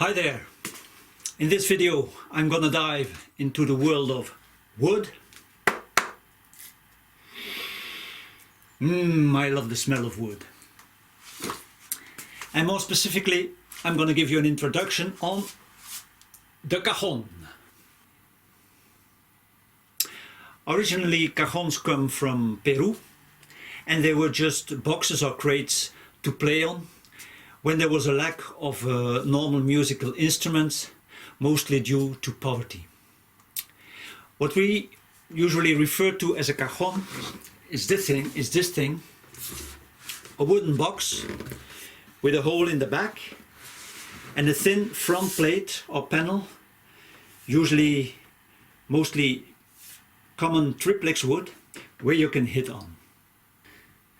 Hi there! In this video I'm gonna dive into the world of wood. I love the smell of wood. And more specifically, I'm gonna give you an introduction on the cajon. Originally, cajons come from Peru, and they were just boxes or crates to play on when there was a lack of normal musical instruments, mostly due to poverty. What we usually refer to as a cajon is this thing, a wooden box with a hole in the back and a thin front plate or panel, usually mostly common triplex wood, where you can hit on.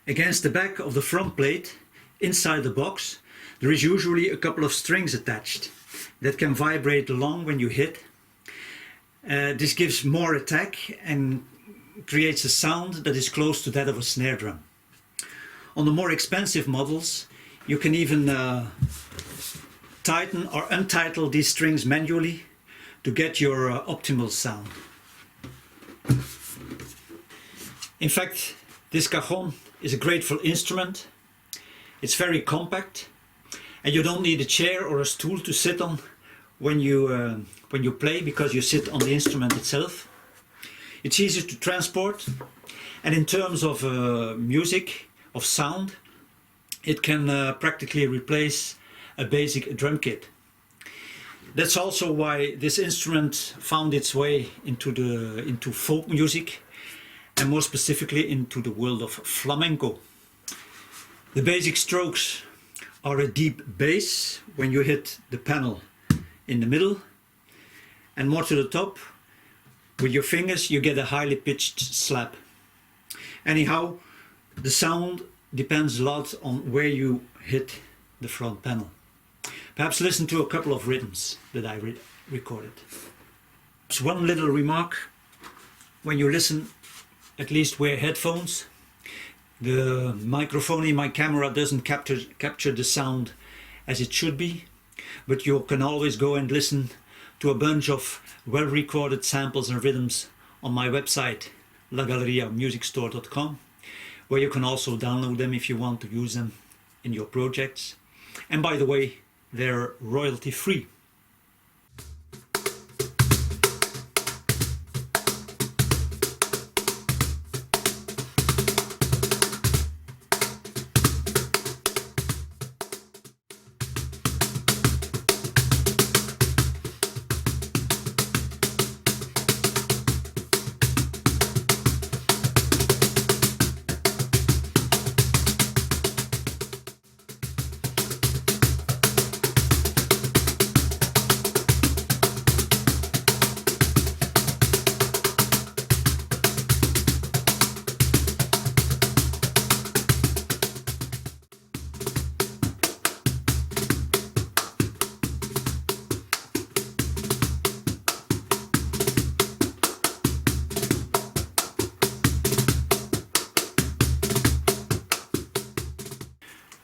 Against the back of the front plate, inside the box, there is usually a couple of strings attached that can vibrate along when you hit. This gives more attack and creates a sound that is close to that of a snare drum. On the more expensive models, you can even tighten or untighten these strings manually to get your optimal sound. In fact, this cajon is a grateful instrument. It's very compact, and you don't need a chair or a stool to sit on when you play, because you sit on the instrument itself. It's easy to transport, and in terms of music, of sound, it can practically replace a basic drum kit. That's also why this instrument found its way into folk music, and more specifically into the world of flamenco. The basic strokes are a deep bass when you hit the panel in the middle, and more to the top, with your fingers you get a highly pitched slap. Anyhow, the sound depends a lot on where you hit the front panel. Perhaps listen to a couple of rhythms that I recorded. Just one little remark: when you listen, at least wear headphones. The microphone in my camera doesn't capture the sound as it should be, but you can always go and listen to a bunch of well-recorded samples and rhythms on my website, lagaleriamusicstore.com, where you can also download them if you want to use them in your projects. And by the way, they're royalty free.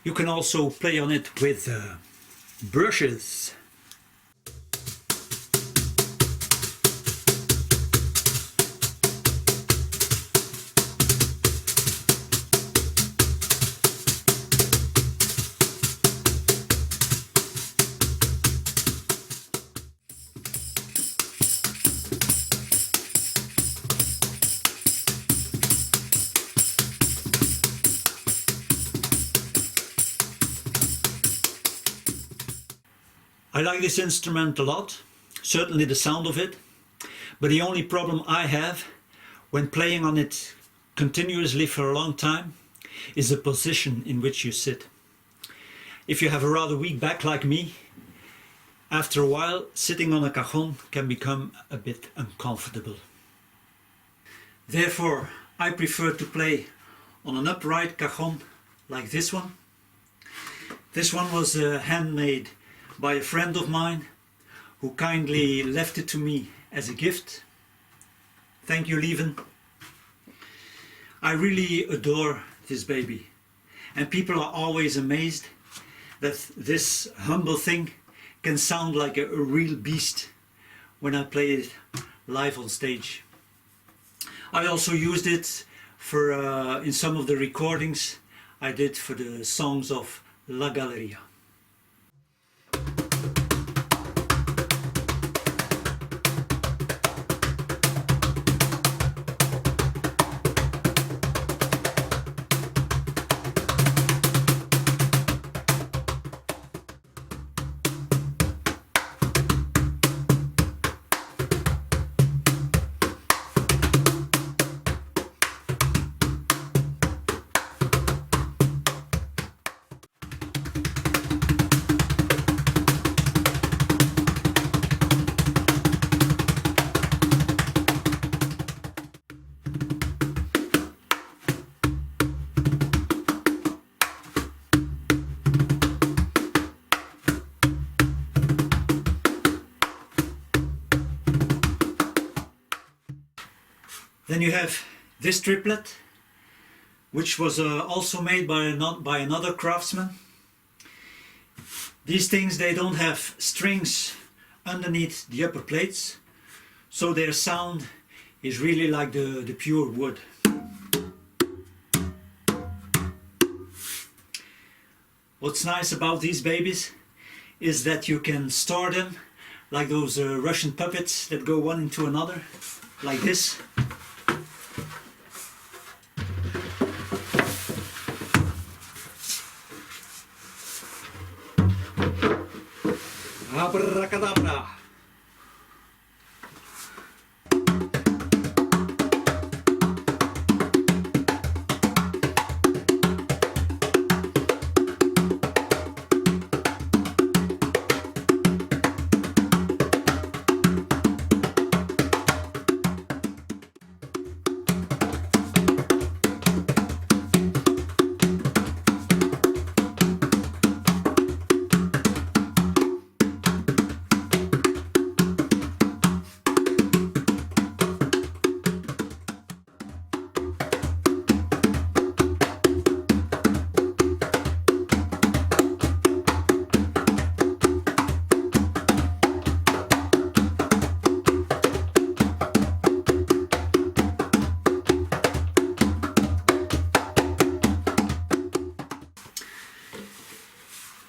You can also play on it with brushes. I like this instrument a lot, certainly the sound of it, but the only problem I have when playing on it continuously for a long time is the position in which you sit. If you have a rather weak back like me, after a while sitting on a cajon can become a bit uncomfortable. Therefore, I prefer to play on an upright cajon like this one. This one was handmade by a friend of mine who kindly left it to me as a gift. Thank you, Lieven. I really adore this baby, and people are always amazed that this humble thing can sound like a real beast when I play it live on stage. I also used it for in some of the recordings I did for the songs of La Galleria. Then you have this triplet, which was also made by another craftsman. These things, they don't have strings underneath the upper plates, so their sound is really like the pure wood. What's nice about these babies is that you can store them like those Russian puppets that go one into another, like this. Abracadabra.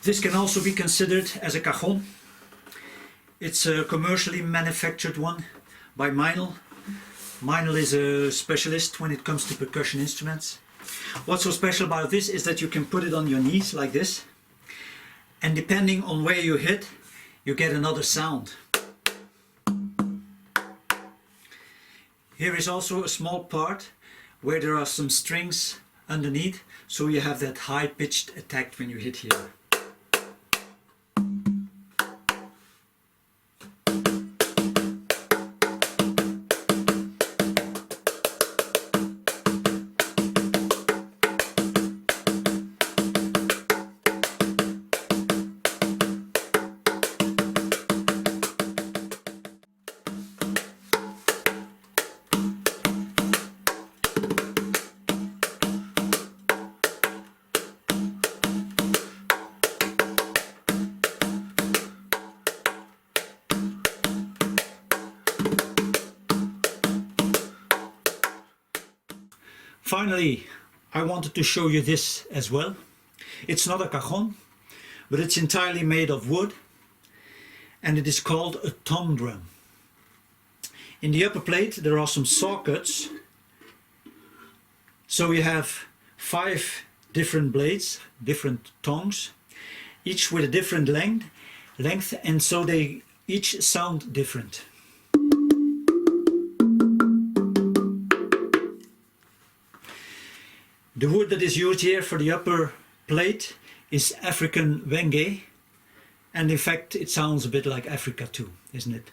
This can also be considered as a cajon. It's a commercially manufactured one by Meinl. Meinl is a specialist when it comes to percussion instruments. What's so special about this is that you can put it on your knees like this, and depending on where you hit, you get another sound. Here is also a small part where there are some strings underneath, so you have that high-pitched attack when you hit here. Finally, I wanted to show you this as well. It's not a cajon, but it's entirely made of wood, and it is called a tom drum. In the upper plate there are some saw cuts, so you have 5 different blades, different tongs, each with a different length, and so they each sound different. The wood that is used here for the upper plate is African wenge, and in fact it sounds a bit like Africa too, isn't it?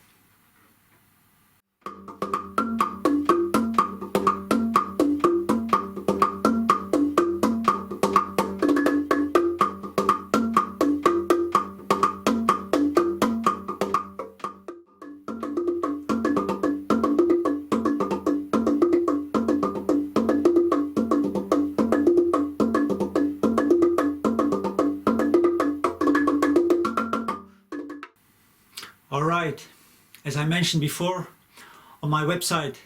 Alright, as I mentioned before, on my website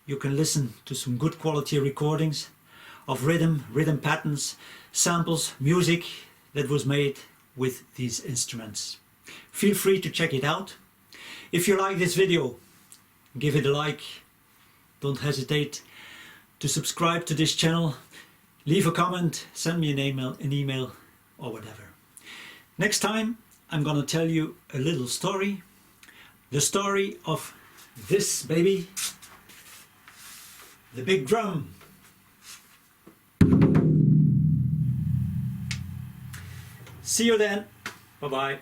you can listen to some good quality recordings of rhythm patterns, samples, music that was made with these instruments. Feel free to check it out. If you like this video, give it a like. Don't hesitate to subscribe to this channel. Leave a comment, send me an email or whatever. Next time I'm gonna tell you a little story. The story of this baby, the big drum. See you then. Bye bye.